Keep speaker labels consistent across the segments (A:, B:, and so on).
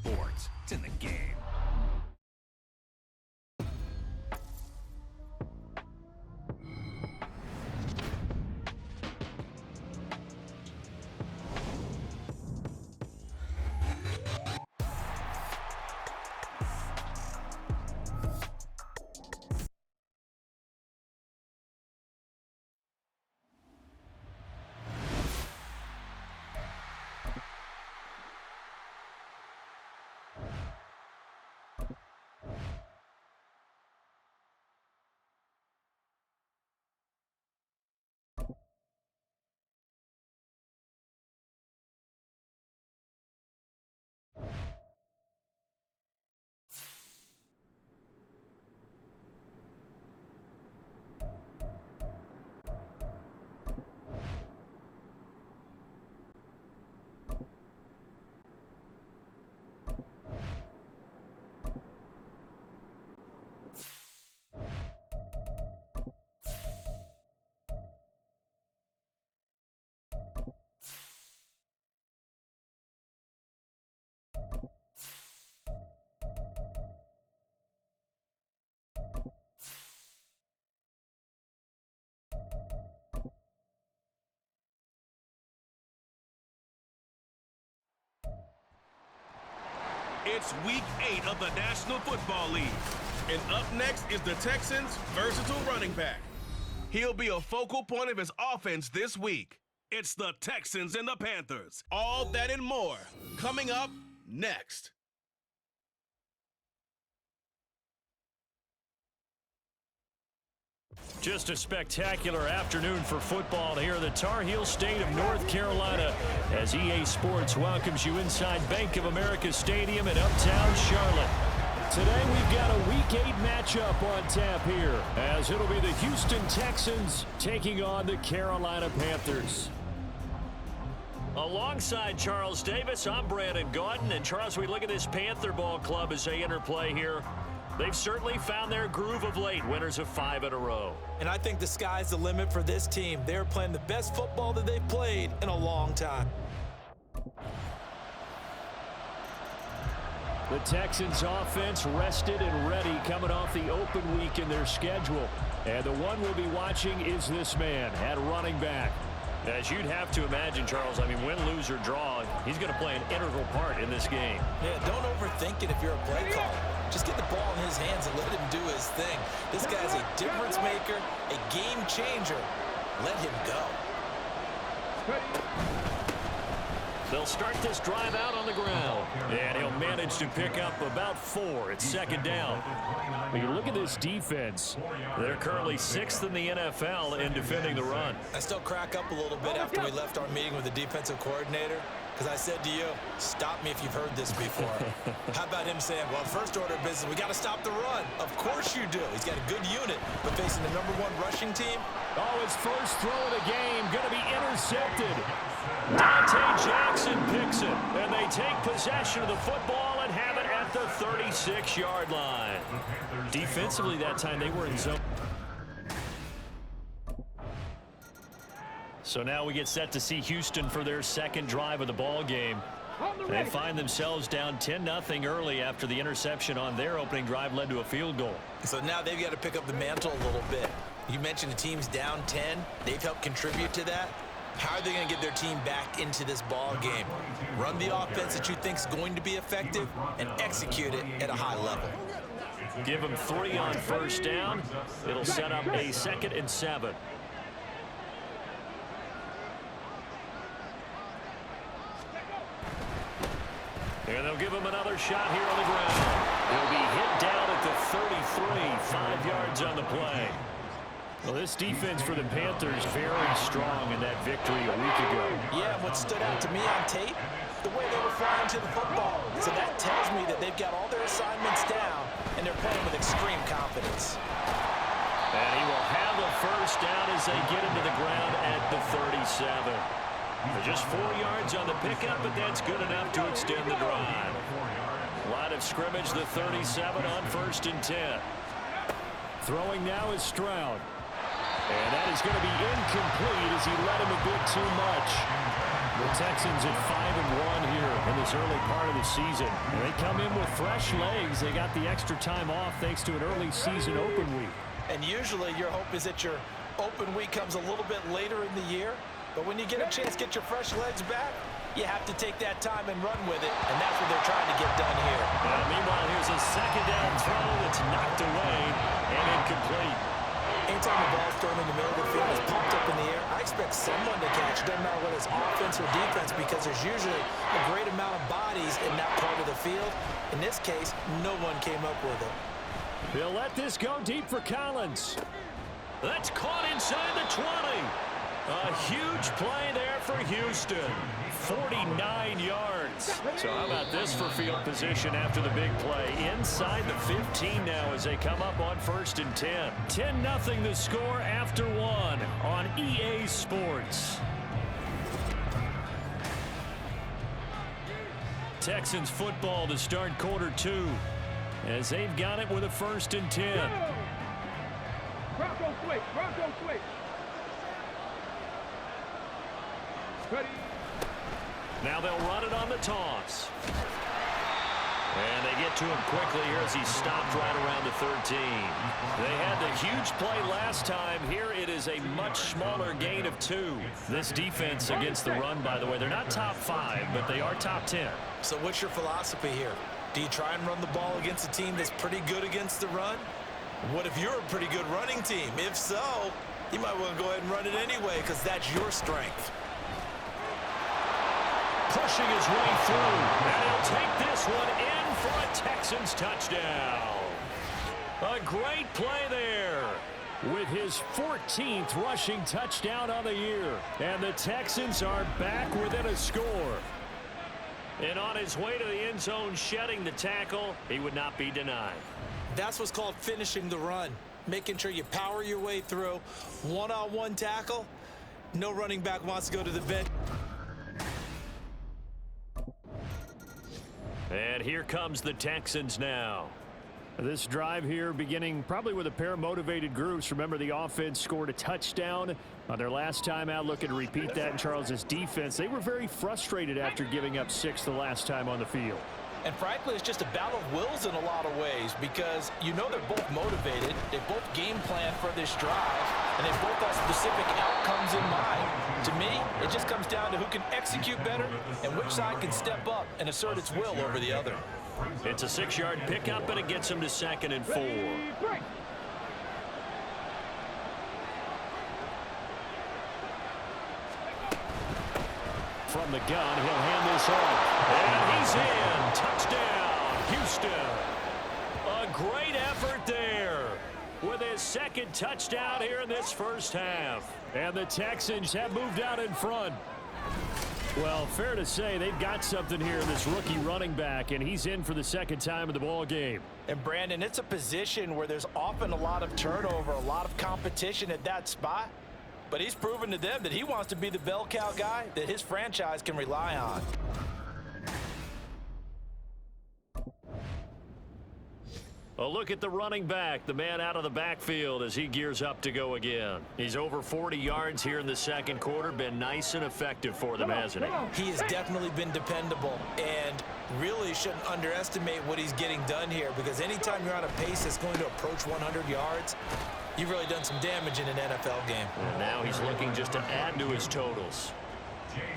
A: sports. It's in the game.
B: It's Week 8 of the National Football League. And up next is the Texans' versatile running back. He'll be a focal point of his offense this week. It's the Texans and the Panthers. All that and more coming up next.
C: Just a spectacular afternoon for football here in the Tar Heel state of North Carolina as EA Sports welcomes you inside Bank of America Stadium in uptown Charlotte. Today we've got a Week 8 matchup on tap here as it'll be the Houston Texans taking on the Carolina Panthers. Alongside Charles Davis, I'm Brandon Gaudin. And Charles, we look at this Panther ball club as they interplay here. They've certainly found their groove of late, winners of 5 in a row.
D: And I think the sky's the limit for this team. They're playing the best football that they've played in a long time.
C: The Texans offense rested and ready coming off the open week in their schedule. And the one we'll be watching is this man at running back. As you'd have to imagine, Charles, I mean, win, lose, or draw, he's going to play an integral part in this game.
D: Yeah, don't overthink it if you're a play caller. Just get the ball in his hands and let him do his thing. This guy's a difference maker, a game changer. Let him go.
C: They'll start this drive out on the ground. And he'll manage to pick up about 4. It's second down. When you look at this defense, they're currently 6th in the NFL in defending the run.
D: I still crack up a little bit after we left our meeting with the defensive coordinator because I said to you, stop me if you've heard this before. How about him saying, well, first order of business, we got to stop the run. Of course you do. He's got a good unit, but facing the #1 rushing team.
C: Oh, his first throw of the game going to be intercepted. Dante Jackson picks it, and they take possession of the football and have it at the 36-yard line. Defensively that time, they were in zone. So now we get set to see Houston for their second drive of the ball game. They find themselves down 10-0 early after the interception on their opening drive led to a field goal.
D: So now they've got to pick up the mantle a little bit. You mentioned the team's down 10. They've helped contribute to that. How are they going to get their team back into this ball game? Run the offense that you think is going to be effective and execute it at a high level.
C: Give them 3 on first down. It'll set up a 2nd and 7. And they'll give him another shot here on the ground. He'll be hit down at the 33, 5 yards on the play. Well, this defense for the Panthers very strong in that victory a week ago.
D: Yeah, what stood out to me on tape, the way they were flying to the football. So that tells me that they've got all their assignments down, and they're playing with extreme confidence.
C: And he will have a first down as they get into the ground at the 37. Just 4 yards on the pickup, but that's good enough to extend the drive. Line of scrimmage, the 37 on 1st and 10. Throwing now is Stroud. And that is going to be incomplete as he led him a bit too much. The Texans at 5-1 here in this early part of the season. And they come in with fresh legs. They got the extra time off thanks to an early season open week.
D: And usually your hope is that your open week comes a little bit later in the year. But when you get a chance to get your fresh legs back, you have to take that time and run with it. And that's what they're trying to get done here.
C: Meanwhile, here's a second down throw that's knocked away and incomplete.
D: Anytime the ball's thrown in the middle of the field, it's pumped up in the air, I expect someone to catch. Doesn't matter whether it's offense or defense, because there's usually a great amount of bodies in that part of the field. In this case, no one came up with it.
C: They'll let this go deep for Collins. That's caught inside the 20. A huge play there for Houston. 49 yards. So how about this for field position after the big play? Inside the 15 now as they come up on 1st and 10. 10-0 the score after 1 on EA Sports. Texans football to start quarter 2 as they've got it with a 1st and 10.
A: Bronco switch. Bronco switch. Ready.
C: Now they'll run it on the toss. And they get to him quickly here as he stopped right around the 13. They had the huge play last time. Here it is a much smaller gain of 2. This defense against the run, by the way, they're not top 5, but they are top 10.
D: So what's your philosophy here? Do you try and run the ball against a team that's pretty good against the run? What if you're a pretty good running team? If so, you might want to go ahead and run it anyway because that's your strength.
C: Pushing his way through, and he'll take this one in for a Texans touchdown. A great play there with his 14th rushing touchdown on the year. And the Texans are back within a score. And on his way to the end zone, shedding the tackle, he would not be denied.
D: That's what's called finishing the run, making sure you power your way through. One-on-one tackle, no running back wants to go to the bench.
C: And here comes the Texans now. This drive here beginning probably with a pair of motivated groups. Remember, the offense scored a touchdown on their last time out. Looking to repeat that in Charles's defense. They were very frustrated after giving up 6 the last time on the field.
D: And frankly, it's just a battle of wills in a lot of ways because you know they're both motivated. They both game plan for this drive, and they both have specific outcomes in mind. To me, it just comes down to who can execute better and which side can step up and assert its will over the other.
C: It's a 6-yard pickup, and it gets them to 2nd and 4. From the gun, he'll hand this off. And he's in. Touchdown, Houston. A great effort there with his 2nd touchdown here in this first half. And the Texans have moved out in front. Well, fair to say they've got something here in this rookie running back, and he's in for the 2nd time of the ball game.
D: And Brandon, it's a position where there's often a lot of turnover, a lot of competition at that spot. But he's proven to them that he wants to be the bell cow guy that his franchise can rely on.
C: A look at the running back, the man out of the backfield as he gears up to go again. He's over 40 yards here in the 2nd quarter. Been nice and effective for them, hasn't he?
D: He has definitely been dependable and really shouldn't underestimate what he's getting done here because anytime you're on a pace that's going to approach 100 yards, you've really done some damage in an NFL game.
C: And now he's looking just to add to his totals.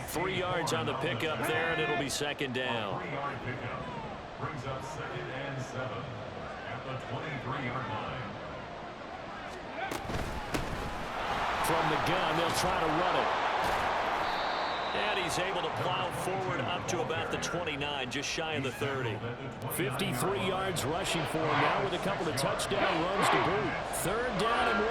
C: 3 yards on the pickup there, and it'll be 2nd down.
A: 3-yard pickup brings up 2nd and 7 at the 23-yard line.
C: From the gun, they'll try to run it. And he's able to plow forward up to about the 29, just shy of the 30. 53 yards rushing for him now with a couple of touchdown runs to boot. 3rd down and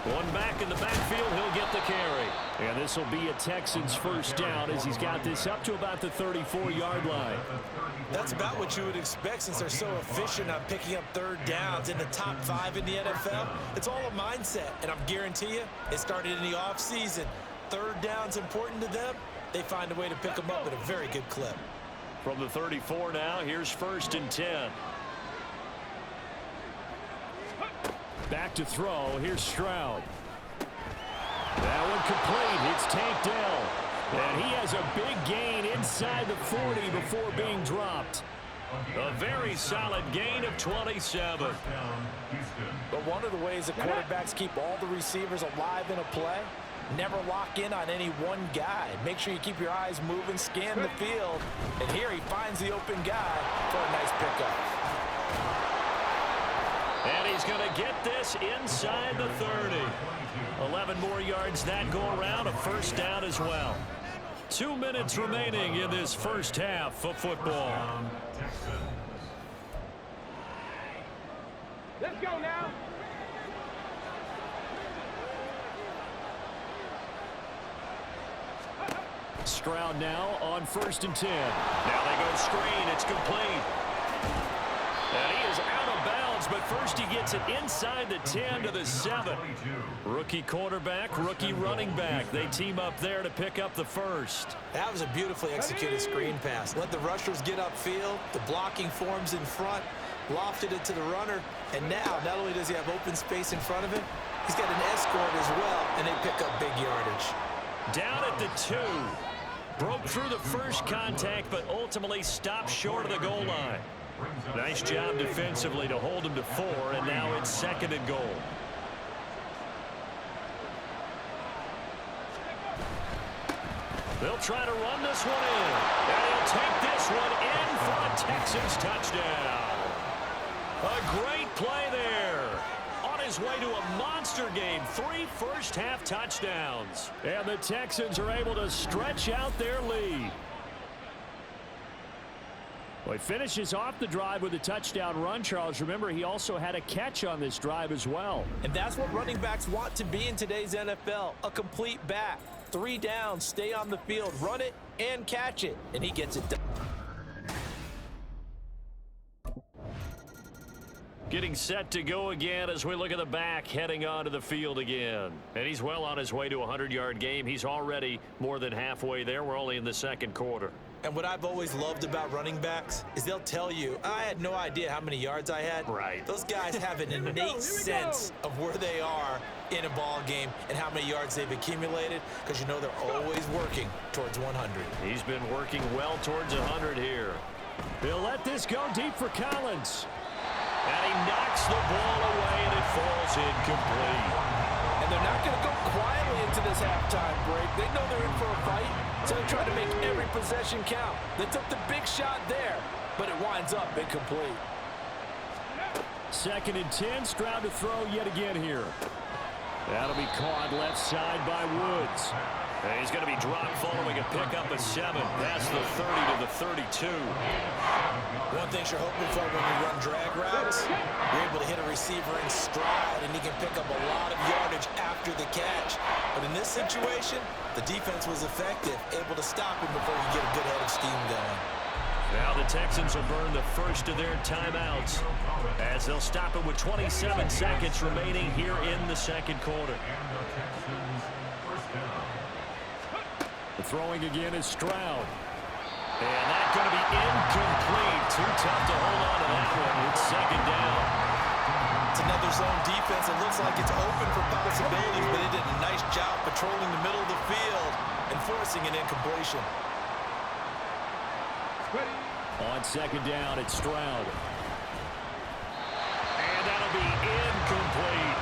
C: 1. One back in the backfield, he'll get the carry. And this will be a Texans 1st down as he's got this up to about the 34-yard line.
D: That's about what you would expect since they're so efficient on picking up 3rd downs in the top 5 in the NFL. It's all a mindset, and I'm guarantee you it started in the offseason. 3rd down's important to them. They find a way to pick them up at a very good clip.
C: From the 34 now, here's 1st and 10. Back to throw. Here's Stroud. That one complete. It's tanked down. And he has a big gain inside the 40 before being dropped. A very solid gain of 27.
D: But one of the ways the quarterbacks keep all the receivers alive in a play, never lock in on any one guy. Make sure you keep your eyes moving, scan the field. And here he finds the open guy for a nice pickup.
C: And he's going to get this inside the 30. 11 more yards that go around, a first down as well. 2 minutes remaining in this first half of football.
E: Let's go now.
C: Stroud now on 1st and 10. Now they go screen. It's complete. And he is out of bounds, but first he gets it inside the 10 to the 7. Rookie quarterback, rookie running back. They team up there to pick up the first.
D: That was a beautifully executed screen pass. Let the rushers get upfield. The blocking forms in front. Lofted it to the runner. And now, not only does he have open space in front of him, he's got an escort as well, and they pick up big yardage.
C: Down at the 2. Broke through the first contact, but ultimately stopped short of the goal line. Nice job defensively to hold him to 4, and now it's 2nd and goal. They'll try to run this one in. And he'll take this one in for a Texans touchdown. A great play there. On his way to a monster game. 3 first-half touchdowns. And the Texans are able to stretch out their lead. Well, he finishes off the drive with a touchdown run, Charles. Remember, he also had a catch on this drive as well.
D: And that's what running backs want to be in today's NFL, a complete back. 3 downs, stay on the field, run it, and catch it. And he gets it done.
C: Getting set to go again as we look at the back heading onto the field again. And he's well on his way to a 100-yard game. He's already more than halfway there. We're only in the 2nd quarter.
D: And what I've always loved about running backs is they'll tell you, I had no idea how many yards I had.
C: Right.
D: Those guys have an innate sense of where they are in a ball game and how many yards they've accumulated, because you know they're always working towards 100.
C: He's been working well towards 100 here. They'll let this go deep for Collins. And he knocks the ball away, and it falls incomplete.
D: And they're not going to go quietly into this halftime break. They know they're in for a fight, so they try to make every possession count. They took the big shot there, but it winds up incomplete.
C: 2nd and 10, Stroud to throw yet again here. That'll be caught left side by Woods. And he's going to be dropped following a pickup of 7 past the 30 to the 32.
D: One thing you're hoping for when you run drag routes, you're able to hit a receiver in stride, and he can pick up a lot of yardage after the catch. But in this situation, the defense was effective, able to stop him before he get a good head of steam going.
C: Now the Texans will burn the first of their timeouts as they'll stop it with 27 seconds remaining here in the 2nd quarter. The throwing again is Stroud. And that's going to be incomplete. Too tough to hold on to that one. It's 2nd down.
D: It's another zone defense. It looks like it's open for possibilities, but they did a nice job patrolling the middle of the field and forcing an incompletion.
C: On 2nd down, it's Stroud. And that'll be incomplete.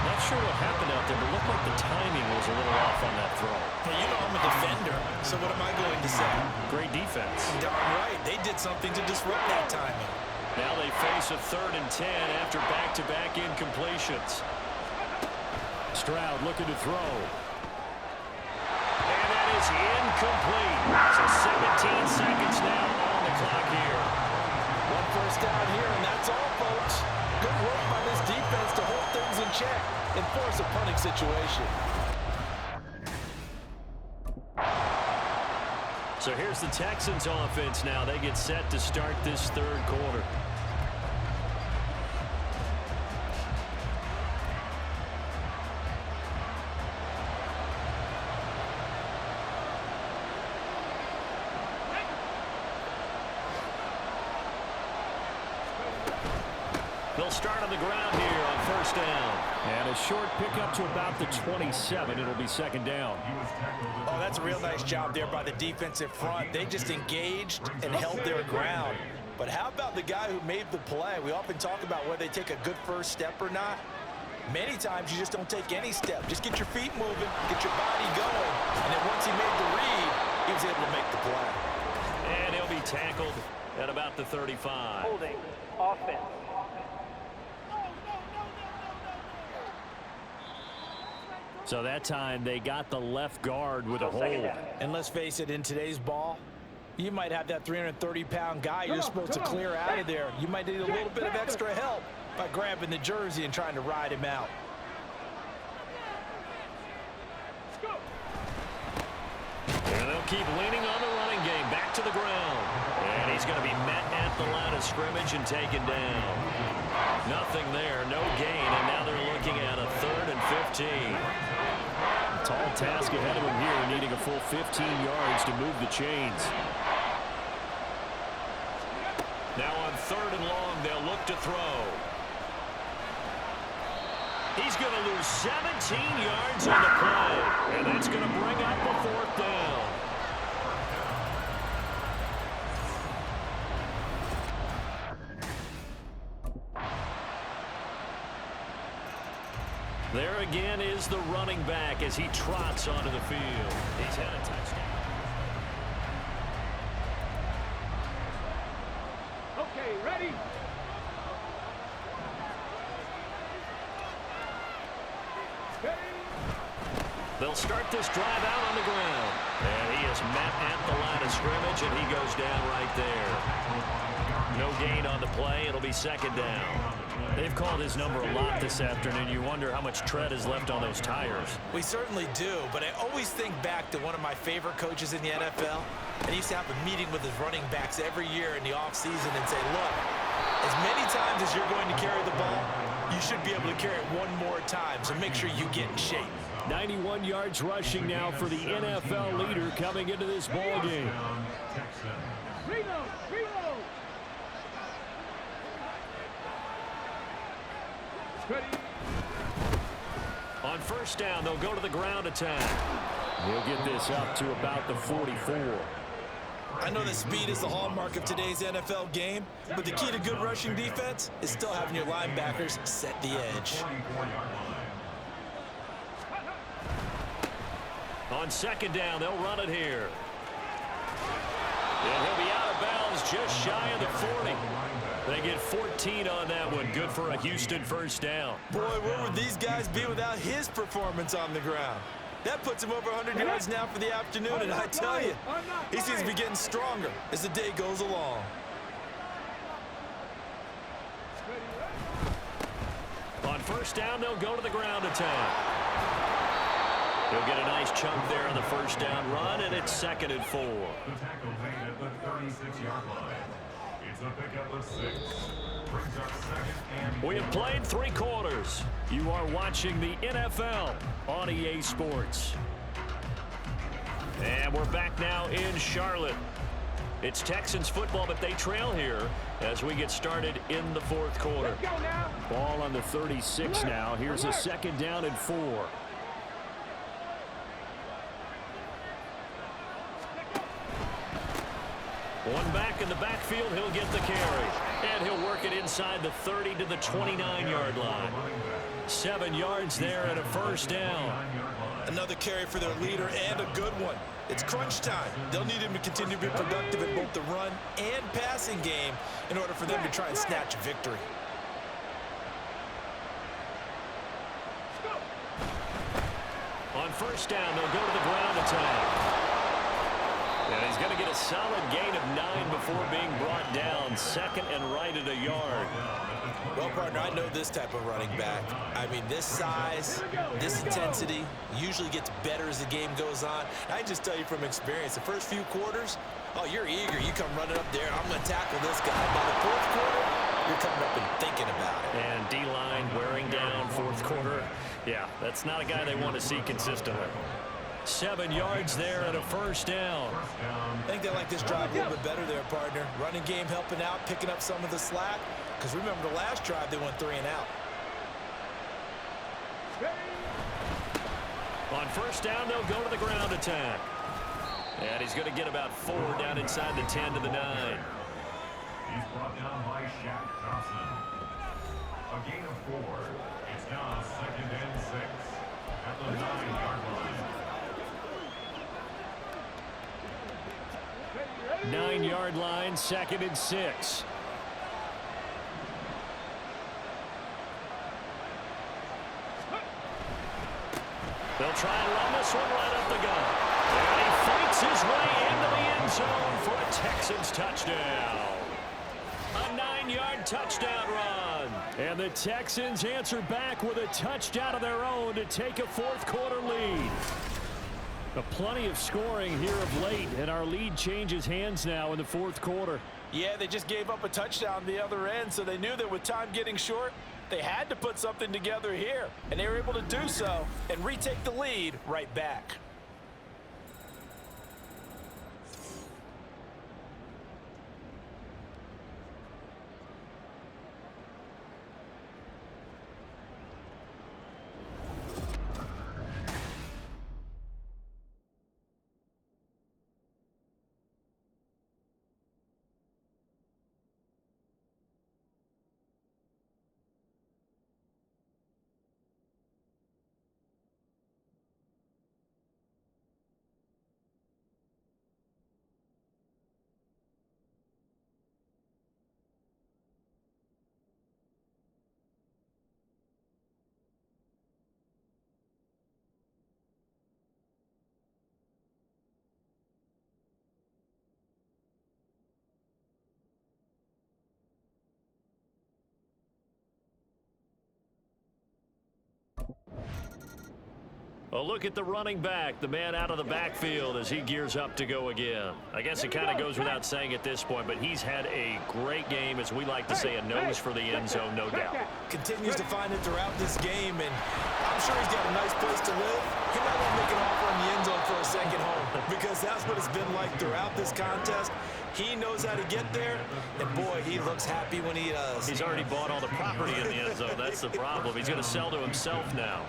C: Not sure what happened out there, but it looked like the timing was a little off on that throw.
D: Well, you know I'm a defender, so what am I going to say?
C: Great defense.
D: Darn right. They did something to disrupt that timing.
C: Now they face a 3rd and 10 after back-to-back incompletions. Stroud looking to throw. And that is incomplete. So 17 seconds now on the clock here.
D: 1 first down here, and that's all, folks. Good work by this defense to hold things in check and force a punting situation.
C: So here's the Texans offense now. They get set to start this 3rd quarter. They'll start on the ground here on first down.
E: And a short pickup to about the 27. It'll be second down.
D: Oh, that's a real nice job there by the defensive front. They just engaged and held their ground. But how about the guy who made the play? We often talk about whether they take a good first step or not. Many times you just don't take any step. Just get your feet moving, get your body going. And then once he made the read, he was able to make the play.
C: And he'll be tackled at about the 35.
F: Holding. Offense.
C: So that time they got the left guard with a hold.
D: And let's face it, in today's ball, you might have that 330-pound guy you're supposed to clear out of there. You might need a little bit of extra help by grabbing the jersey and trying to ride him out.
C: And they'll keep leaning on the running game. Back to the ground. And he's going to be met at the line of scrimmage and taken down. Nothing there, no gain, and now they're looking at a 3rd and 15.
E: A tall task ahead of him here, needing a full 15 yards to move the chains.
C: Now on 3rd and long, they'll look to throw. He's going to lose 17 yards on the play, and that's going to bring up a 4th down. There again is the running back as he trots onto the field. He's had a touchdown.
F: Okay, ready?
C: They'll start this drive out on the ground. And he is met at the line of scrimmage, and he goes down right there. No gain on the play. It'll be 2nd down.
E: They've called his number a lot this afternoon. You wonder how much tread is left on those tires.
D: We certainly do, but I always think back to one of my favorite coaches in the NFL. And he used to have a meeting with his running backs every year in the offseason and say, look, as many times as you're going to carry the ball, you should be able to carry it one more time, so make sure you get in shape.
E: 91 yards rushing now for the NFL leader coming into this ball game.
F: Reload! Reload! Ready?
C: On first down, they'll go to the ground attack.
E: He'll get this up to about the 44.
D: I know that speed is the hallmark of today's NFL game, but the key to good rushing defense is still having your linebackers set the edge.
C: On 2nd down, they'll run it here. And he'll be out of bounds just shy of the 40. They get 14 on that one. Good for a Houston first down.
D: Boy, where would these guys be without his performance on the ground? That puts him over 100 yards now for the afternoon, and I tell you, he seems to be getting stronger as the day goes along.
C: On first down, they'll go to the ground attack. He'll get a nice chunk there on the first down run, and it's 2nd and 4.
A: The tackle made at the 36-yard line. It's a pickup of 6. Brings up 2nd and 4.
C: We have played 3 quarters. You are watching the NFL on EA Sports. And we're back now in Charlotte. It's Texans football, but they trail here as we get started in the 4th quarter.
F: Let's go now.
E: Ball on the 36 now. Here's a 2nd down and 4.
C: One back in the backfield, he'll get the carry. And he'll work it inside the 30 to the 29-yard line. 7 yards there and a first down.
D: Another carry for their leader and a good one. It's crunch time. They'll need him to continue to be productive in both the run and passing game in order for them to try and snatch a victory.
C: On first down, they'll go to the ground attack. And he's going to get a solid gain of 9 before being brought down. 2nd and right at a yard.
D: Well, partner, I know this type of running back. I mean, this size, this intensity usually gets better as the game goes on. I just tell you from experience, the first few quarters, oh, you're eager. You come running up there, I'm going to tackle this guy. By the 4th quarter, you're coming up and thinking about it.
C: And D-line wearing down 4th quarter. Yeah, that's not a guy they want to see consistently. 7 yards there and a first down.
D: I think they like this drive a little bit better there, partner. Running game helping out, picking up some of the slack. Because remember the last drive, they went 3 and out.
C: On first down, they'll go to the ground attack. And he's going to get about 4 down inside the 10 to the 9.
A: He's brought down by Shaq Thompson. A gain of 4. It's now 2nd and 6 at the 9-yard line.
C: 9-yard line, 2nd and 6. They'll try and run this one right up the gut. And he fights his way into the end zone for a Texans touchdown. A 9-yard touchdown run. And the Texans answer back with a touchdown of their own to take a fourth-quarter lead. Plenty of scoring here of late, and our lead changes hands now in the fourth quarter.
D: Yeah, they just gave up a touchdown the other end, so they knew that with time getting short, they had to put something together here, and they were able to do so and retake the lead right back.
C: A look at the running back, the man out of the backfield as he gears up to go again. I guess it kind of goes without saying at this point, but he's had a great game, as we like to say, a nose for the end zone, no doubt.
D: Continues to find it throughout this game, and I'm sure he's got a nice place to live. He might want to make an offer in the end zone for a second home, because that's what it's been like throughout this contest. He knows how to get there, and boy, he looks happy when he does.
C: He's already bought all the property in the end zone. That's the problem. He's going to sell to himself now.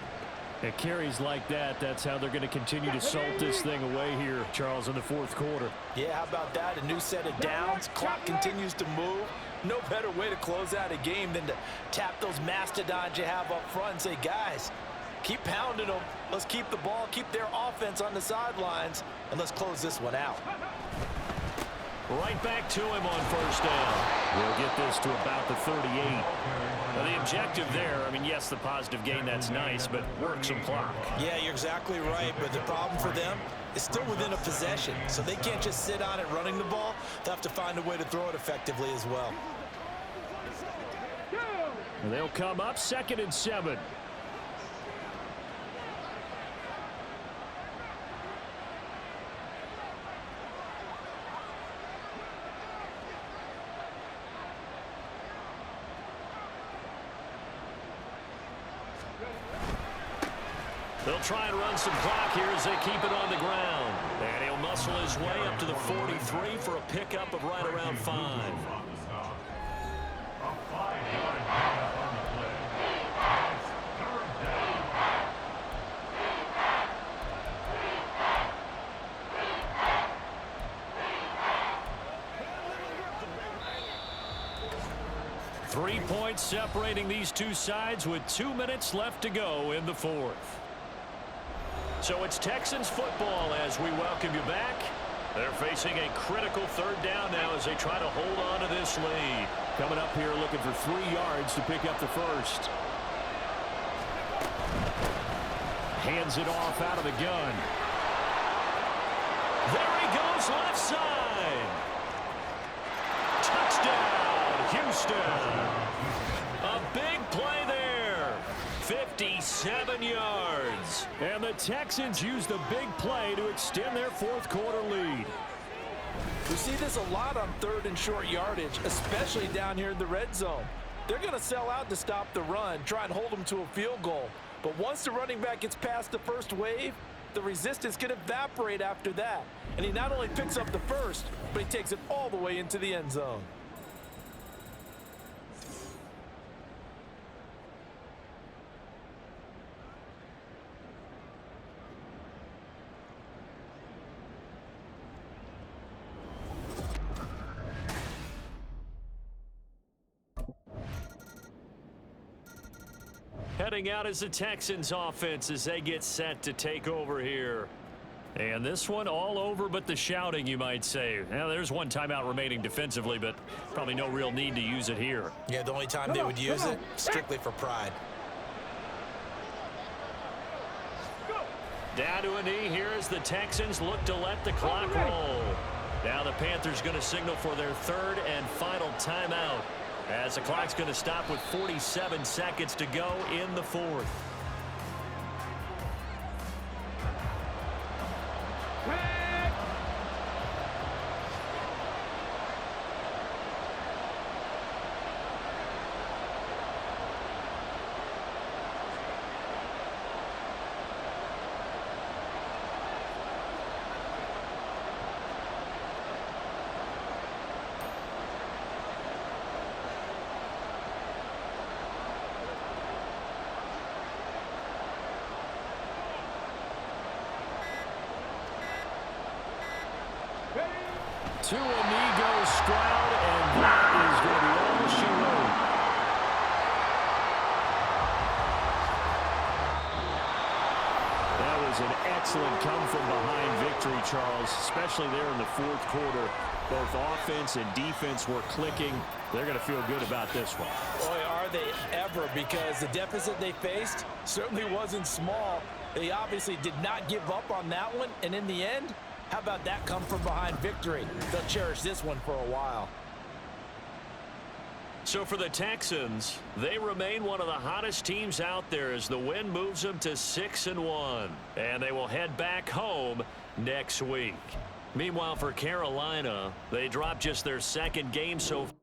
C: At carries like that, that's how they're going to continue to salt this thing away here, Charles, in the fourth quarter.
D: Yeah, how about that? A new set of downs. Clock continues to move. No better way to close out a game than to tap those mastodons you have up front and say, guys, keep pounding them. Let's keep the ball, keep their offense on the sidelines, and let's close this one out.
C: Right back to him on first down. We'll get this to about the 38. Now the objective there, I mean, yes, the positive gain, that's nice, but work some clock.
D: Yeah, you're exactly right, but the problem for them is still within a possession, so they can't just sit on it running the ball. They'll have to find a way to throw it effectively as well.
C: And they'll come up 2nd and 7. They'll try and run some clock here as they keep it on the ground. And he'll muscle his way up to the 43 for a pickup of right around 5.
A: A 5-yard pickup on the play. It's 3rd down.
C: Three points separating these two sides with 2 minutes left to go in the fourth. So it's Texans football as we welcome you back. They're facing a critical 3rd down now as they try to hold on to this lead. Coming up here looking for 3 yards to pick up the first. Hands it off out of the gun. There he goes left side. Touchdown, Houston. A big play there. 57 yards. And the Texans use the big play to extend their fourth quarter lead.
D: We see this a lot on 3rd and short yardage, especially down here in the red zone. They're going to sell out to stop the run, try and hold them to a field goal. But once the running back gets past the first wave, the resistance can evaporate after that. And he not only picks up the first, but he takes it all the way into the end zone.
C: Heading out is the Texans offense as they get set to take over here. And this one all over but the shouting, you might say. Now, there's one timeout remaining defensively, but probably no real need to use it here.
D: Yeah, the only time they would use it, strictly for pride.
C: Down to a knee here as the Texans look to let the clock roll. Now the Panthers going to signal for their third and final timeout, as the clock's going to stop with 47 seconds to go in the fourth. To a knee goes Stroud, and that is going to be all she wrote. That was an excellent come-from-behind victory, Charles, especially there in the fourth quarter. Both offense and defense were clicking. They're going to feel good about this one.
D: Boy, are they ever, because the deficit they faced certainly wasn't small. They obviously did not give up on that one, and in the end, how about that come-from-behind victory? They'll cherish this one for a while.
C: So for the Texans, they remain one of the hottest teams out there as the win moves them to 6-1. And they will head back home next week. Meanwhile, for Carolina, they dropped just their second game so far.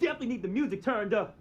F: Definitely need the music turned up.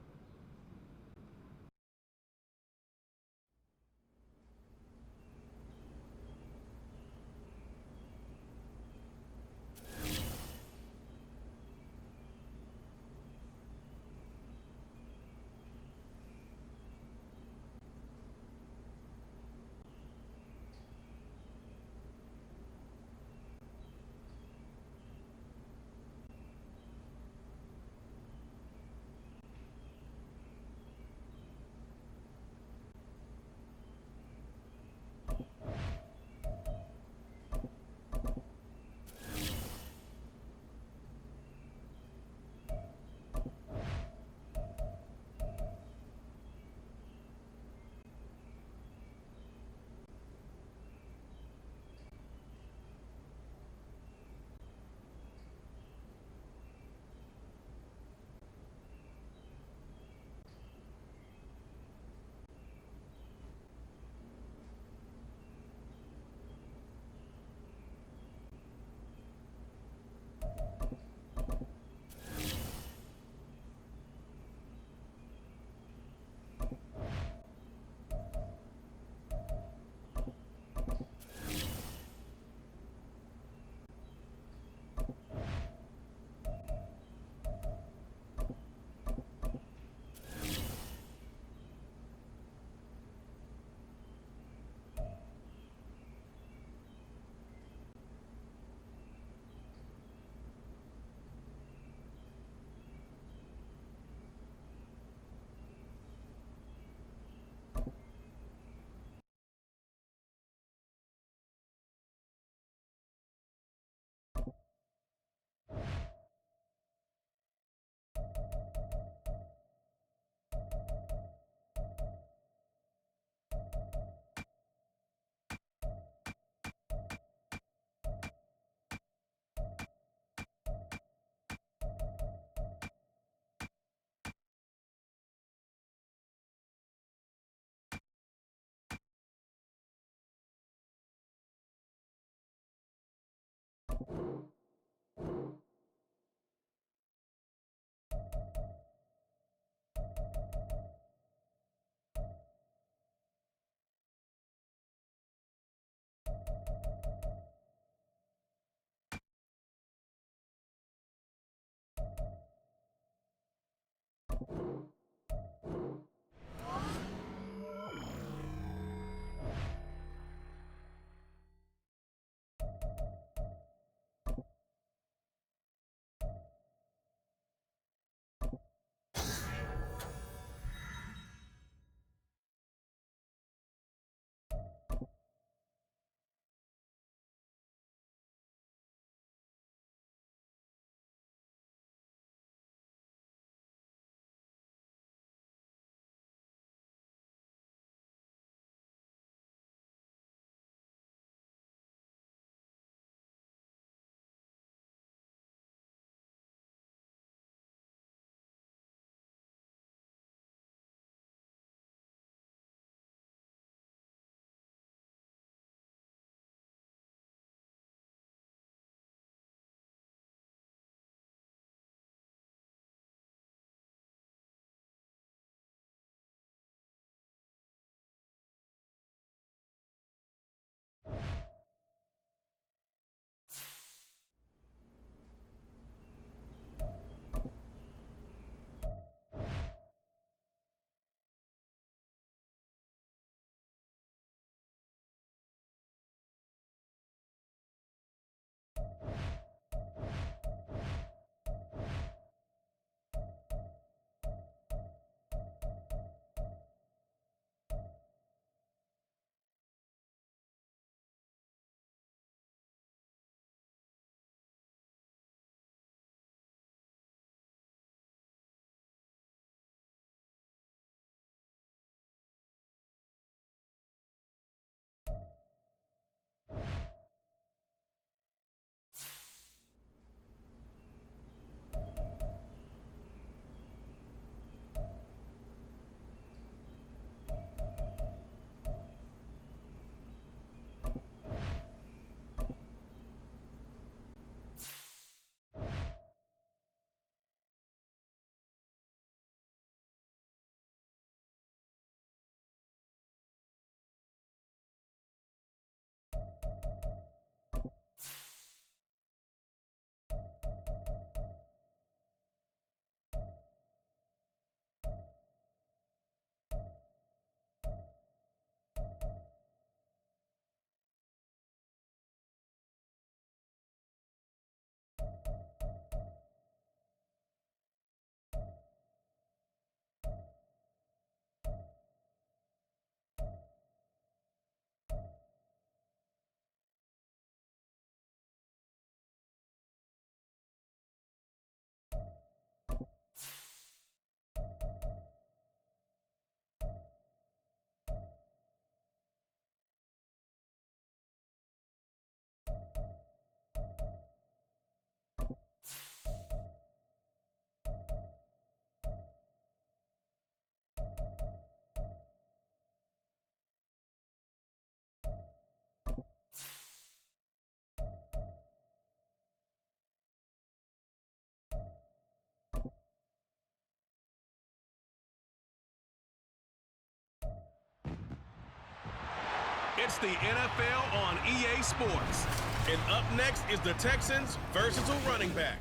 B: It's the NFL on EA Sports. And up next is the Texans' versatile running back.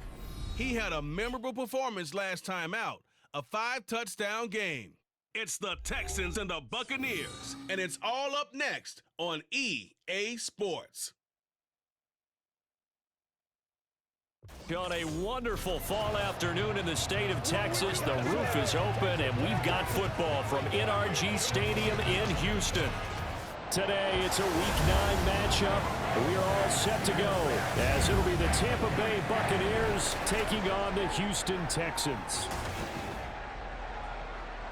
B: He had a memorable performance last time out, a 5-touchdown game. It's the Texans and the Buccaneers, and it's all up next on EA Sports.
C: On a wonderful fall afternoon in the state of Texas, the roof is open, and we've got football from NRG Stadium in Houston. Today, it's a Week 9 matchup. We are all set to go, as it'll be the Tampa Bay Buccaneers taking on the Houston Texans.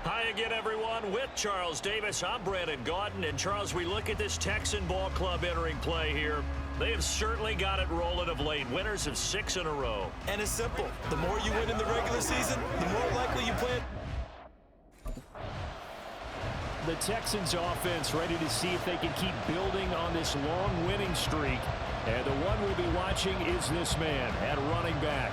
C: Hi again, everyone. With Charles Davis, I'm Brandon Gaudin. And, Charles, we look at this Texan ball club entering play here. They have certainly got it rolling of late. Winners of 6 in a row.
D: And it's simple. The more you win in the regular season, the more likely you play.
C: The Texans offense ready to see if they can keep building on this long winning streak. And the one we'll be watching is this man at running back.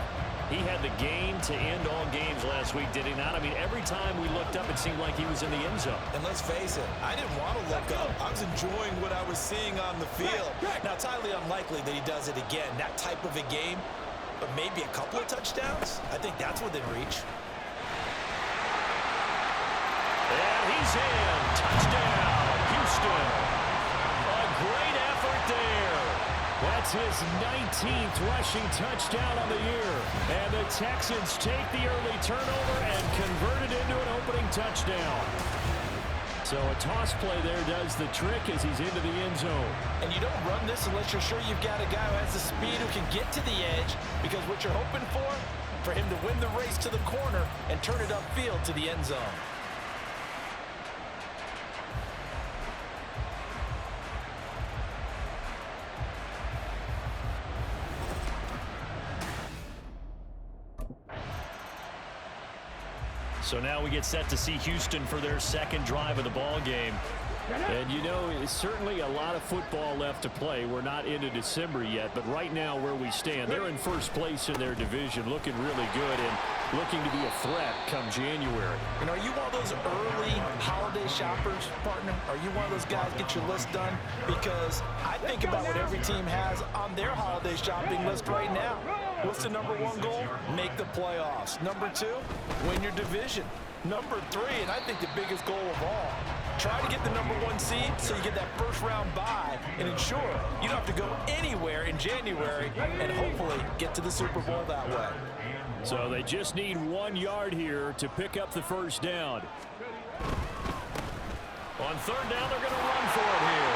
C: He had the game to end all games last week, did he not? I mean, every time we looked up, it seemed like he was in the end zone.
D: And let's face it, I didn't want to look up. I was enjoying what I was seeing on the field. Now, it's highly unlikely that he does it again, that type of a game, but maybe a couple of touchdowns? I think that's within reach.
C: And he's in. Touchdown, Houston. A great effort there. That's his 19th rushing touchdown on the year. And the Texans take the early turnover and convert it into an opening touchdown. So a toss play there does the trick as he's into the end zone.
D: And you don't run this unless you're sure you've got a guy who has the speed who can get to the edge, because what you're hoping for him to win the race to the corner and turn it upfield to the end zone.
C: So now we get set to see Houston for their second drive of the ball game. And, you know, it's certainly a lot of football left to play. We're not into December yet, but right now where we stand, they're in first place in their division, looking really good and looking to be a threat come January.
D: And are you one of those early holiday shoppers, partner? Are you one of those guys get your list done? Because I think about what every team has on their holiday shopping list right now. What's the number one goal? Make the playoffs. Number 2, win your division. Number 3, and I think the biggest goal of all, try to get the number 1 seed so you get that first round bye and ensure you don't have to go anywhere in January and hopefully get to the Super Bowl that way.
C: So they just need 1 yard here to pick up the first down. On third down, they're going to run for it here.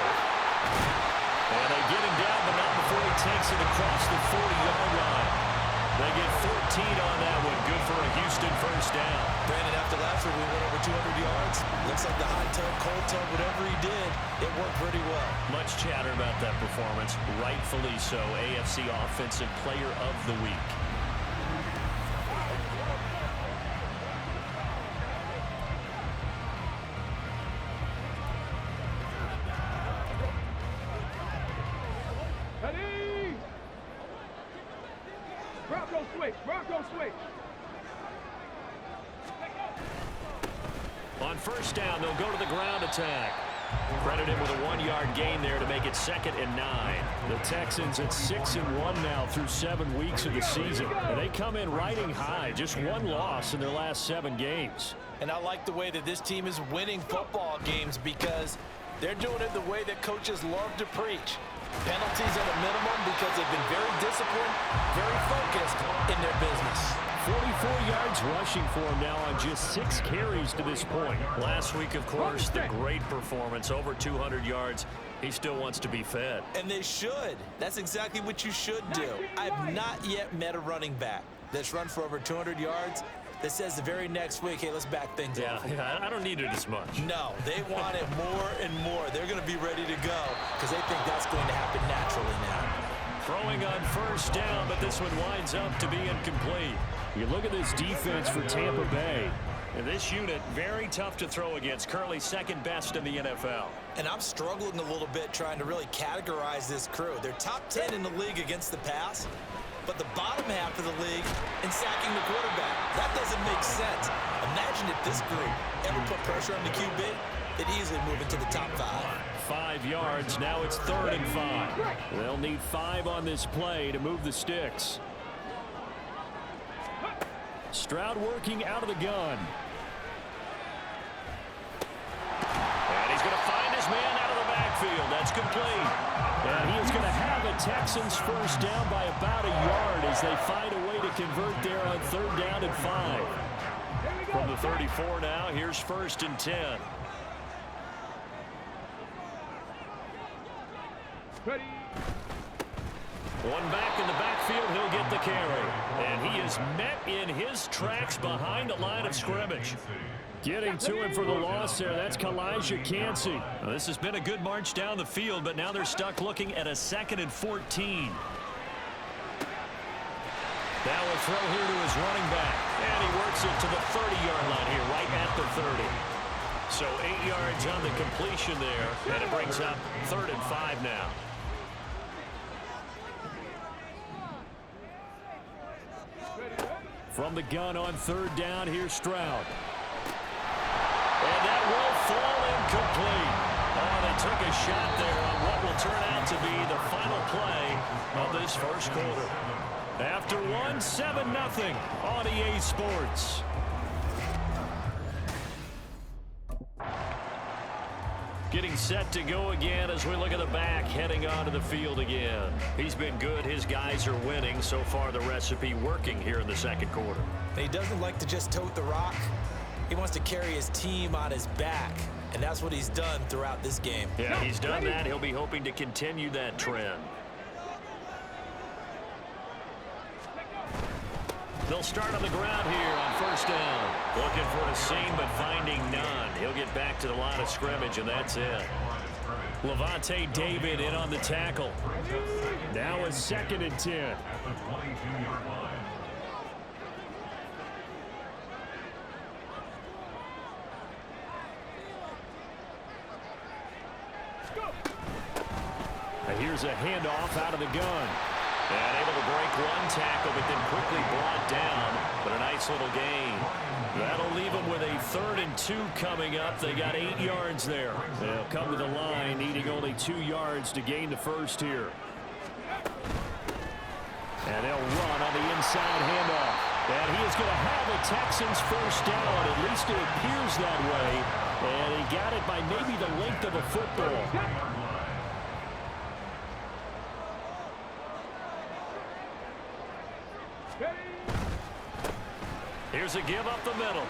C: And they get him down, but not before he takes it across the 40-yard line. They get 14 on that one. Good for a Houston first down.
D: Brandon, after last week, we went over 200 yards. Looks like the hot tub, cold tub, whatever he did, it worked pretty well.
C: Much chatter about that performance. Rightfully so. AFC Offensive Player of the Week.
F: Bronco switch.
C: On first down, they'll go to the ground attack. Credited with a 1-yard gain there to make it 2nd and 9. The Texans at 6-1 now through 7 weeks of the season. And they come in riding high, just 1 loss in their last 7 games.
D: And I like the way that this team is winning football games because they're doing it the way that coaches love to preach. Penalties at a minimum because they've been very disciplined, very focused in their business.
C: 44 yards rushing for him now on just 6 carries to this point. Last week, of course, the great performance, over 200 yards. He still wants to be fed.
D: And they should. That's exactly what you should do. I've not yet met a running back that's run for over 200 yards that says the very next week, hey, let's back things up.
C: Yeah, I don't need it as much.
D: No, they want it more and more. They're going to be ready to go because they think that's going to happen naturally now.
C: Throwing on first down, but this one winds up to be incomplete. You look at this defense for Tampa Bay. And this unit, very tough to throw against, currently 2nd best in the NFL.
D: And I'm struggling a little bit trying to really categorize this crew. They're top 10 in the league against the pass, but the bottom half of the league in sacking the quarterback. That doesn't make sense. Imagine if this group ever put pressure on the QB, they'd easily move into the top 5.
C: 5 yards. Now it's 3rd and 5. They'll need 5 on this play to move the sticks. Stroud working out of the gun. And he's going to find his man out of the backfield. That's complete. And he is going to have a Texans first down by about a yard as they find a way to convert there on 3rd down and 5. From the 34 now, here's 1st and 10. One back in the backfield, he'll get the carry. And he is met in his tracks behind the line of scrimmage. Getting to him for the loss there, that's Kalijah Cansey. Well, this has been a good march down the field, but now they're stuck looking at a 2nd and 14. Now a throw here to his running back. And he works it to the 30-yard line here, right at the 30. So 8 yards on the completion there, and it brings up 3rd and 5 now. From the gun on 3rd down, here's Stroud. And that will fall incomplete. Oh, they took a shot there on what will turn out to be the final play of this first quarter. After 1, 7-0 on EA Sports. Getting set to go again as we look at the back heading onto the field again. He's been good. His guys are winning. So far, the recipe working here in the second quarter.
D: He doesn't like to just tote the rock. He wants to carry his team on his back, and that's what he's done throughout this game.
C: Yeah, he's done that. He'll be hoping to continue that trend. They'll start on the ground here on 1st down. Looking for a seam, but finding none. He'll get back to the line of scrimmage, and that's it. Levante David in on the tackle. Now a 2nd and 10.
A: At the 22-yard line.
C: And here's a handoff out of the gun. And able to break one tackle, but then quickly brought down. But a nice little gain. That'll leave them with a 3rd and 2 coming up. They got 8 yards there. They'll come to the line, needing only 2 yards to gain the first here. And they'll run on the inside handoff. And he is going to have a Texans first down. At least it appears that way. And he got it by maybe the length of a football. Here's a give up the middle.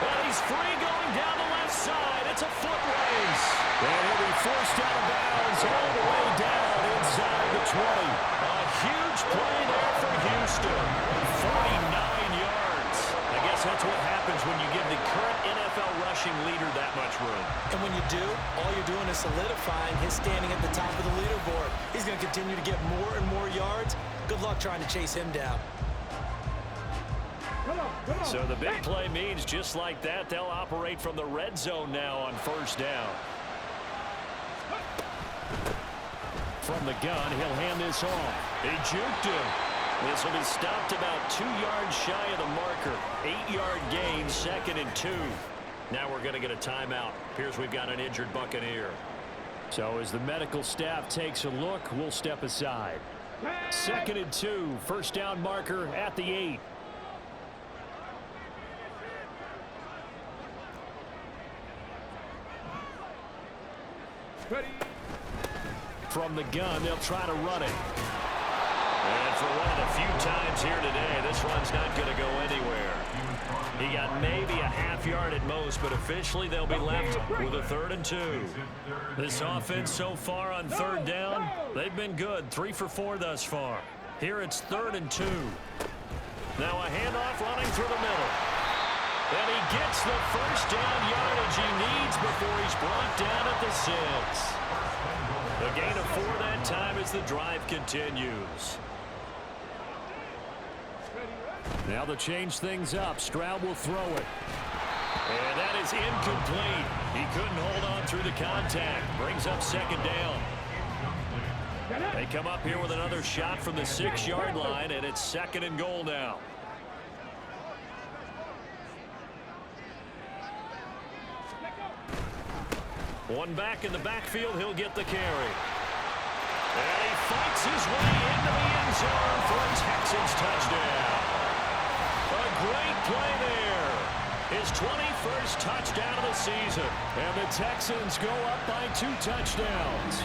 C: And he's free going down the left side. It's a foot race. And he'll be forced out of bounds all the way down inside the 20. A huge play there for Houston. 49 yards. I guess that's what happens when you give the current NFL rushing leader that much room.
D: And when you do, all you're doing is solidifying his standing at the top of the leaderboard. He's going to continue to get more and more yards. Good luck trying to chase him down.
C: So the big play means just like that, they'll operate from the red zone now on 1st down. From the gun, he'll hand this off. He juked him. This will be stopped about 2 yards shy of the marker. 8-yard gain, 2nd and 2. Now we're going to get a timeout. Appears we've got an injured Buccaneer. So as the medical staff takes a look, we'll step aside. 2nd and 2, 1st down marker at the 8. From the gun, they'll try to run it. And for one of the few times here today, this run's not going to go anywhere. He got maybe a half yard at most, but officially they'll be left with a 3rd and 2. This offense so far on 3rd down, they've been good. 3 for 4 thus far. Here it's 3rd and 2. Now a handoff running through the middle. And he gets the first down yardage he needs before he's brought down at the 6. A gain of 4 that time as the drive continues. Now they'll change things up. Stroud will throw it. And that is incomplete. He couldn't hold on through the contact. Brings up 2nd down. They come up here with another shot from the 6-yard line, and it's 2nd and goal now. One back in the backfield. He'll get the carry. And he fights his way into the end zone for a Texans touchdown. A great play there. His 21st touchdown of the season. And the Texans go up by 2 touchdowns.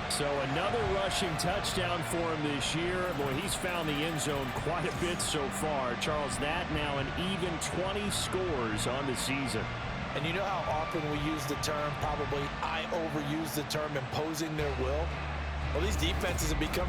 C: So another rushing touchdown for him this year. Boy, he's found the end zone quite a bit so far. Charles, that now an even 20 scores on the season.
D: And you know how often we use the term, probably I overuse the term, imposing their will? Well, these defenses have become...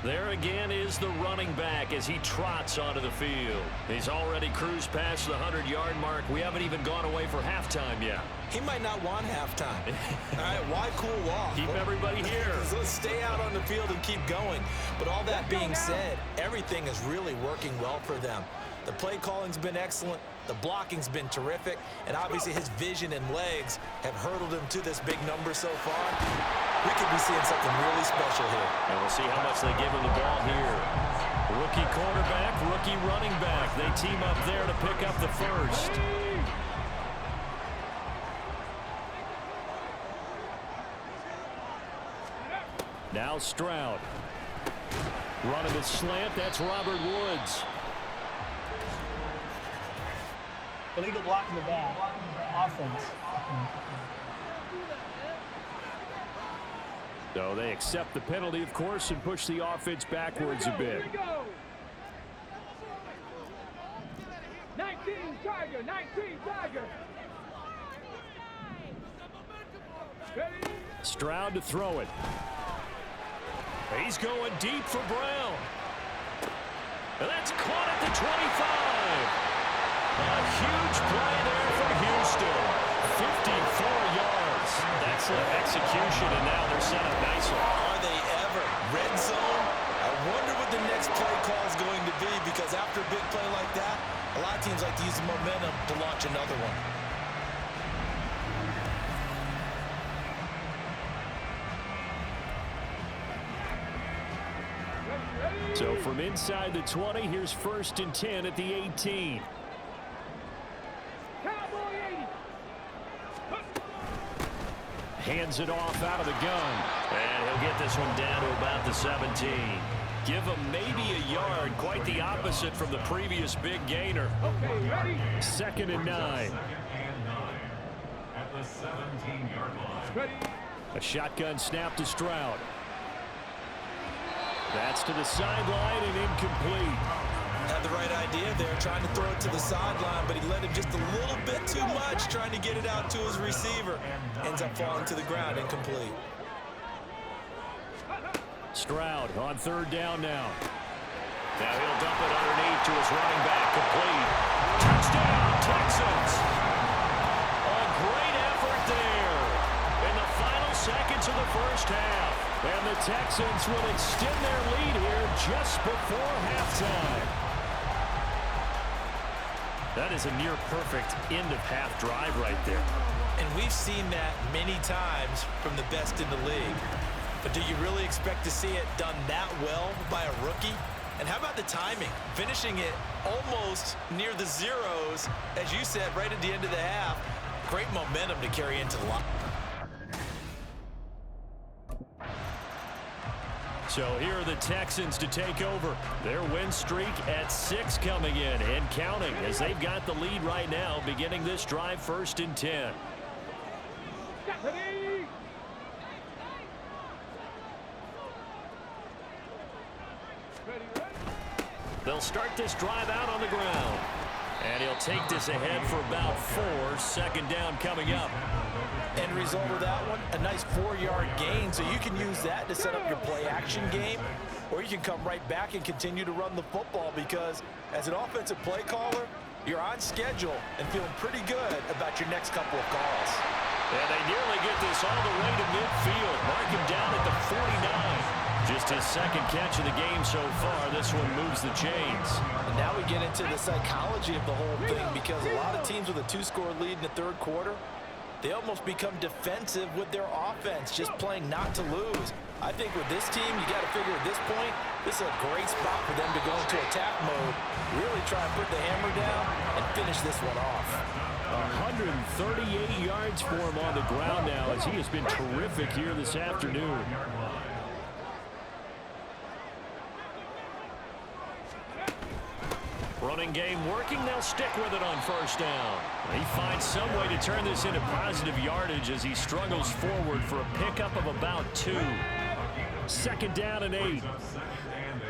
C: There again is the running back as he trots onto the field. He's already cruised past the 100-yard mark. We haven't even gone away for halftime yet.
D: He might not want halftime. All right, why cool off?
C: Keep everybody here.
D: Let's stay out on the field and keep going. But all that being said, everything is really working well for them. The play calling's been excellent. The blocking's been terrific. And obviously his vision and legs have hurdled him to this big number so far. We could be seeing something really special here.
C: And we'll see how much they give him the ball here. Rookie quarterback, rookie running back. They team up there to pick up the first. Now Stroud. Running the slant, that's Robert Woods.
G: Illegal block in the back. Offense.
C: So they accept the penalty, of course, and push the offense backwards a bit.
G: 19 Tiger, 19 Tiger.
C: Stroud to throw it. He's going deep for Brown. And that's caught at the 25. A huge play there for Houston. 54 yards. That's an execution, and now they're set up nicely.
D: Are they ever? Red zone? I wonder what the next play call is going to be, because after a big play like that, a lot of teams like to use the momentum to launch another one.
C: So from inside the 20, here's 1st and 10 at the 18. Hands it off out of the gun. And he'll get this one down to about the 17. Give him maybe a yard. Quite the opposite from the previous big gainer.
G: Okay, ready?
C: 2nd and 9.
A: 2nd and 9 at the 17-yard line.
G: Ready?
C: A shotgun snap to Stroud. That's to the sideline and incomplete.
D: Had the right idea there, trying to throw it to the sideline, but he let him just a little bit too much, trying to get it out to his receiver. Ends up falling to the ground, incomplete.
C: Stroud on 3rd down now. Now he'll dump it underneath to his running back, complete. Touchdown, Texans! A great effort there in the final seconds of the first half. And the Texans will extend their lead here just before halftime. That is a near-perfect end-of-half drive right there.
D: And we've seen that many times from the best in the league. But do you really expect to see it done that well by a rookie? And how about the timing? Finishing it almost near the zeros, as you said, right at the end of the half. Great momentum to carry into the line.
C: So here are the Texans to take over. Their win streak at 6 coming in and counting, as they've got the lead right now, beginning this drive 1st and 10. They'll start this drive out on the ground. And he'll take this ahead for about 4. 2nd down coming up.
D: End result of that one, a nice 4-yard gain, so you can use that to set up your play-action game, or you can come right back and continue to run the football, because as an offensive play caller, you're on schedule and feeling pretty good about your next couple of calls.
C: And they nearly get this all the way to midfield. Mark him down at the 49. Just his 2nd catch of the game so far. This one moves the chains.
D: And now we get into the psychology of the whole thing, because a lot of teams with a 2-score lead in the 3rd quarter, they almost become defensive with their offense, just playing not to lose. I think with this team, you got to figure at this point, this is a great spot for them to go into attack mode, really try and put the hammer down and finish this one off.
C: 138 yards for him on the ground now as he has been terrific here this afternoon. Running game working. They'll stick with it on first down. He finds some way to turn this into positive yardage as he struggles forward for a pickup of about 2. Second down and 8.
A: Second and 8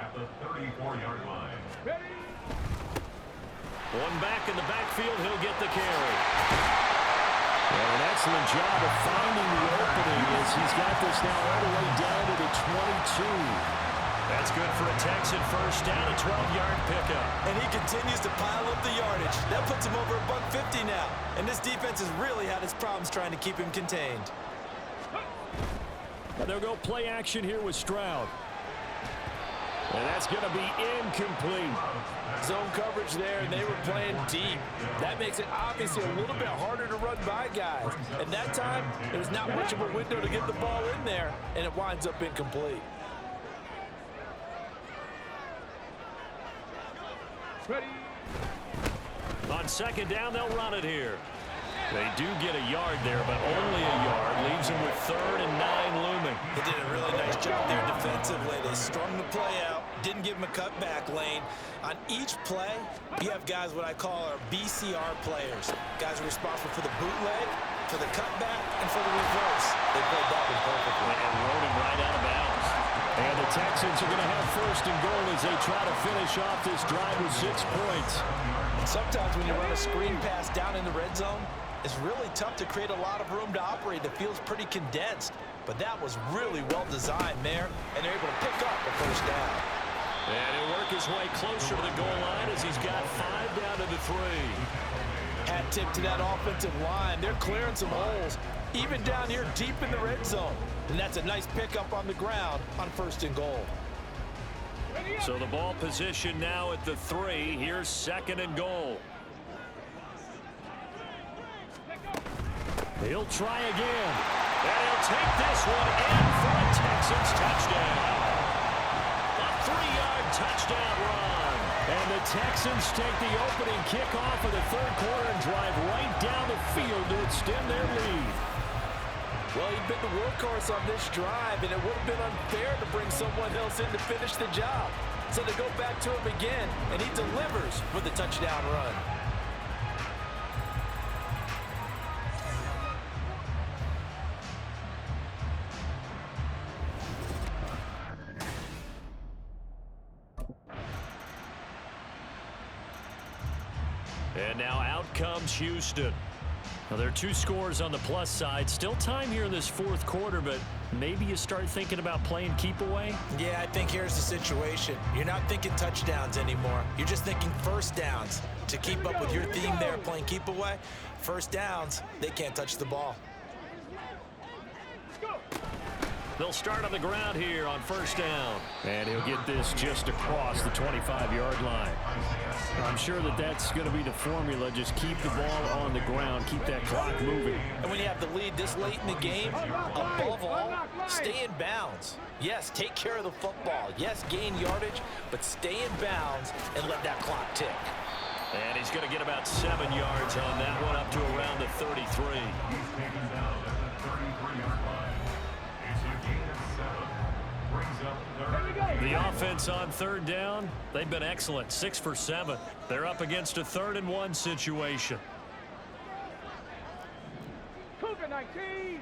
A: at the 34-yard line.
C: One back in the backfield. He'll get the carry. And an excellent job of finding the opening as he's got this now all the way down to the 22. That's good for a Texan first down, a 12-yard pickup.
D: And he continues to pile up the yardage. That puts him over $150 now. And this defense has really had its problems trying to keep him contained.
C: They'll go play action here with Stroud. And that's going to be incomplete.
D: Zone coverage there, and they were playing deep. That makes it obviously a little bit harder to run by guys. And that time, there's not much of a window to get the ball in there, and it winds up incomplete.
F: Ready.
C: On second down, they'll run it here. They do get a yard there, but only a yard. Leaves them with 3rd and 9 looming.
D: They did a really nice job there defensively. They strung the play out, didn't give him a cutback lane. On each play, you have guys what I call our BCR players. Guys are responsible for the bootleg, for the cutback, and for the reverse. They played that one perfectly.
C: And rode him right out of bounds. And the Texans are going to have first and goal as they try to finish off this drive with 6 points.
D: And sometimes when you run a screen pass down in the red zone, it's really tough to create a lot of room to operate. The field's pretty condensed. But that was really well designed there, and they're able to pick up the first down.
C: And he'll work his way closer to the goal line as he's got 5 down to the 3.
D: Hat tip to that offensive line. They're clearing some holes, even down here deep in the red zone. And that's a nice pickup on the ground on first and goal.
C: So the ball position now at the 3. Here's second and goal. He'll try again. And he'll take this one in for a Texans touchdown. A 3-yard touchdown run. And the Texans take the opening kickoff of the 3rd quarter and drive right down the field to extend their lead.
D: Well, he'd been the workhorse on this drive, and it would have been unfair to bring someone else in to finish the job. So they go back to him again, and he delivers with a touchdown run.
C: And now out comes Houston. Now, there are 2 scores on the plus side. Still time here in this 4th quarter, but maybe you start thinking about playing keep away?
D: Yeah, I think here's the situation. You're not thinking touchdowns anymore. You're just thinking first downs. To keep up with your theme there, playing keep away, first downs, they can't touch the ball.
C: They'll start on the ground here on first down. And he'll get this just across the 25-yard line. I'm sure that that's going to be the formula. Just keep the ball on the ground. Keep that clock moving.
D: And when you have the lead this late in the game, above all, stay in bounds. Yes, take care of the football. Yes, gain yardage, but stay in bounds and let that clock tick.
C: And he's going to get about 7 yards on that one, up to around the 33.
A: He's taken down at the 33-yard line. It's a gain of 7. Brings up 3rd.
C: The offense on 3rd down, they've been excellent, 6 for 7. They're up against a 3rd and 1 situation.
F: COVID-19.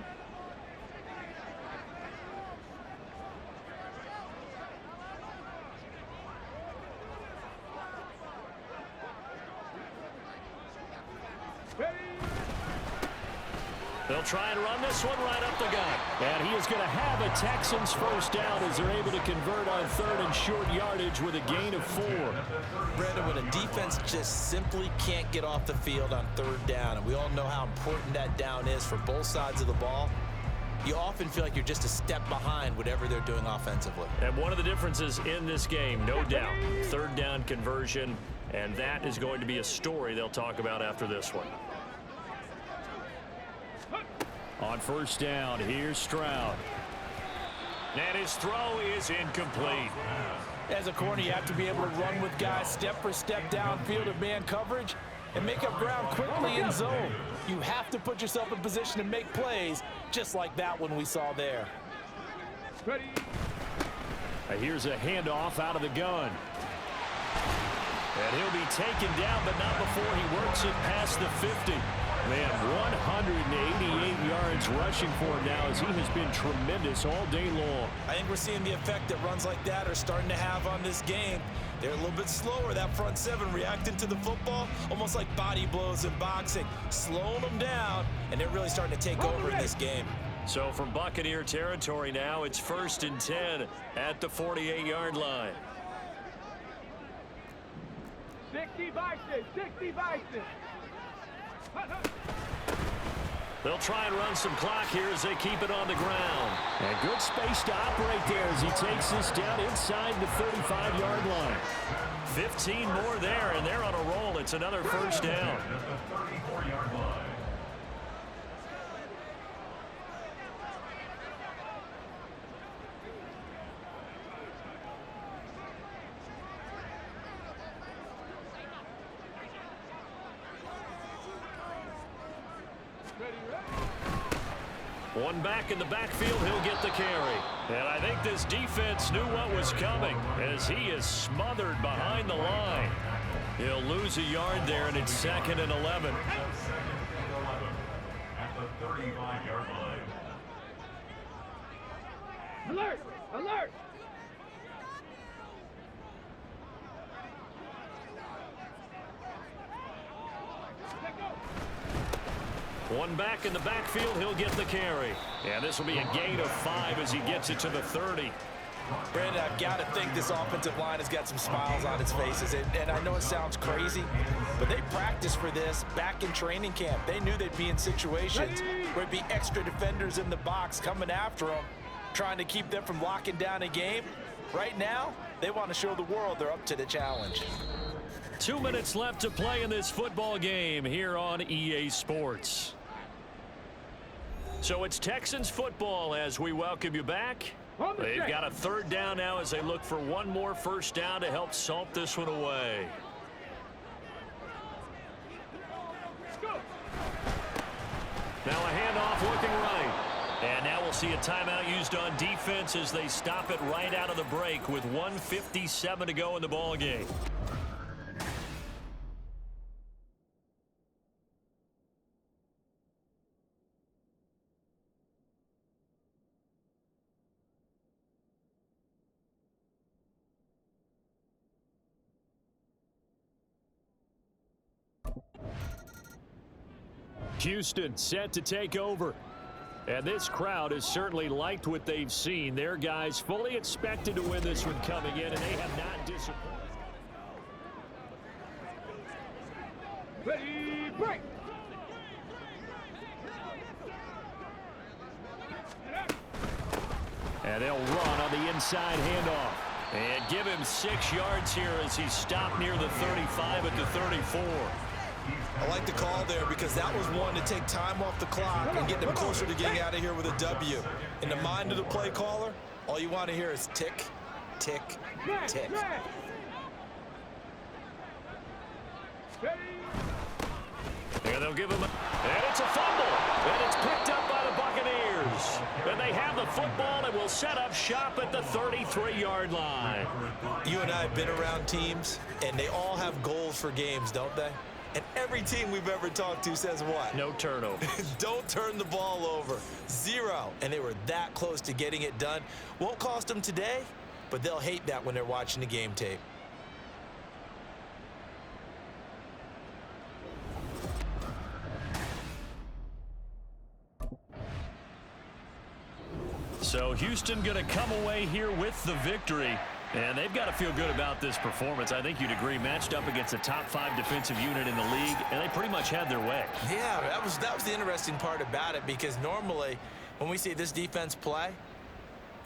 C: They'll try and run this one right up the gut. And he is going to have a Texans first down as they're able to convert on 3rd and short yardage with a gain of 4.
D: Brandon, when a defense just simply can't get off the field on 3rd down, and we all know how important that down is for both sides of the ball, you often feel like you're just a step behind whatever they're doing offensively.
C: And one of the differences in this game, no doubt, 3rd down conversion, and that is going to be a story they'll talk about after this one. On first down, here's Stroud. And his throw is incomplete.
D: As a corner, you have to be able to run with guys step for step downfield of man coverage and make up ground quickly in zone. You have to put yourself in position to make plays, just like that one we saw there.
F: Ready.
C: Here's a handoff out of the gun. And he'll be taken down, but not before he works it past the 50. Man, 188 yards rushing for him now as he has been tremendous all day long.
D: I think we're seeing the effect that runs like that are starting to have on this game. They're a little bit slower, that front seven, reacting to the football, almost like body blows in boxing, slowing them down, and they're really starting to take over in this game.
C: So from Buccaneer territory now, it's 1st and 10 at the 48-yard line.
F: 60 vices, 60 vices.
C: They'll try and run some clock here as they keep it on the ground. And good space to operate there as he takes this down inside the 35-yard line. 15 more there, and they're on a roll. It's another first down.
A: At the 34-yard line.
C: One back in the backfield, he'll get the carry. And I think this defense knew what was coming as he is smothered behind the line. He'll lose a yard there, and it's 2nd and 11.
A: Second and 11 at the 35-yard line.
F: Alert! Alert!
C: One back in the backfield, he'll get the carry. And this will be a gain of 5 as he gets it to the 30.
D: Brandon, I've got to think this offensive line has got some smiles on its faces. And I know it sounds crazy, but they practiced for this back in training camp. They knew they'd be in situations where there'd be extra defenders in the box coming after them, trying to keep them from locking down a game. Right now, they want to show the world they're up to the challenge.
C: 2 minutes left to play in this football game here on EA Sports. So it's Texans football as we welcome you back. They've got a 3rd down now as they look for one more first down to help salt this one away. Now a handoff looking right. And now we'll see a timeout used on defense as they stop it right out of the break with 1:57 to go in the ball game. Houston set to take over. And this crowd has certainly liked what they've seen. Their guys fully expected to win this one coming in, and they have not disappointed.
F: Ready, break!
C: And they'll run on the inside handoff. And give him 6 yards here as he's stopped near the 35 at the 34.
D: I like the call there because that was one to take time off the clock and get them closer to getting out of here with a W. In the mind of the play caller, all you want to hear is tick, tick, tick.
C: And they'll give him and it's a fumble. And it's picked up by the Buccaneers. And they have the football and will set up shop at the 33-yard line.
D: You and I have been around teams, and they all have goals for games, don't they? And every team we've ever talked to says what?
C: No turnovers.
D: Don't turn the ball over. 0. And they were that close to getting it done. Won't cost them today, but they'll hate that when they're watching the game tape.
C: So Houston going to come away here with the victory. And they've got to feel good about this performance. I think you'd agree, matched up against a top 5 defensive unit in the league, and they pretty much had their way.
D: Yeah, that was the interesting part about it, because normally when we see this defense play,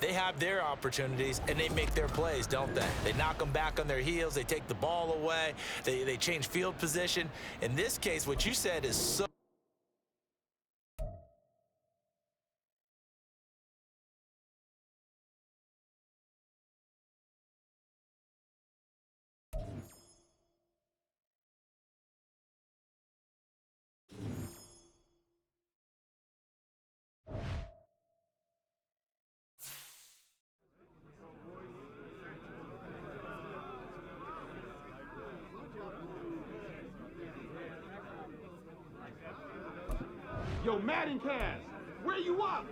D: they have their opportunities and they make their plays, don't they? They knock them back on their heels, they take the ball away, they change field position. In this case, what you said is so
H: Yo, Madden Cast, where you up?